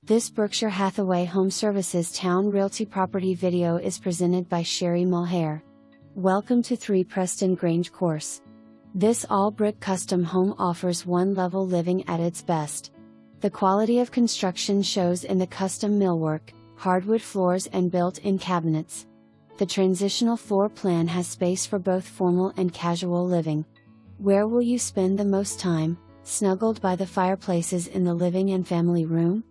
This Berkshire Hathaway HomeServices Towne Realty property video is presented by Sherry Mulhare. Welcome to 3 Preston Grange Course. This all-brick custom home offers one-level living at its best. The quality of construction shows in the custom millwork, hardwood floors and built-in cabinets. The transitional floor plan has space for both formal and casual living. Where will you spend the most time, snuggled by the fireplaces in the living and family room?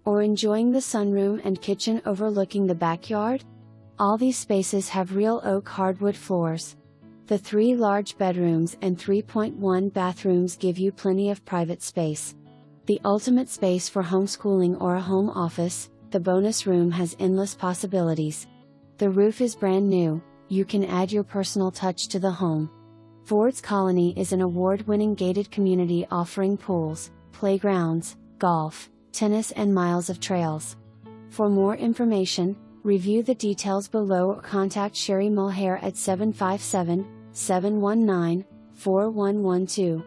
Or enjoying the sunroom and kitchen overlooking the backyard? All these spaces have real oak hardwood floors. The 3 large bedrooms and 3.1 bathrooms give you plenty of private space. The ultimate space for homeschooling or a home office, the bonus room has endless possibilities. The roof is brand new, you can add your personal touch to the home. Ford's Colony is an award-winning gated community offering pools, playgrounds, golf, tennis and miles of trails. For more information, review the details below or contact Sherry Mulhare at 757-719-4112.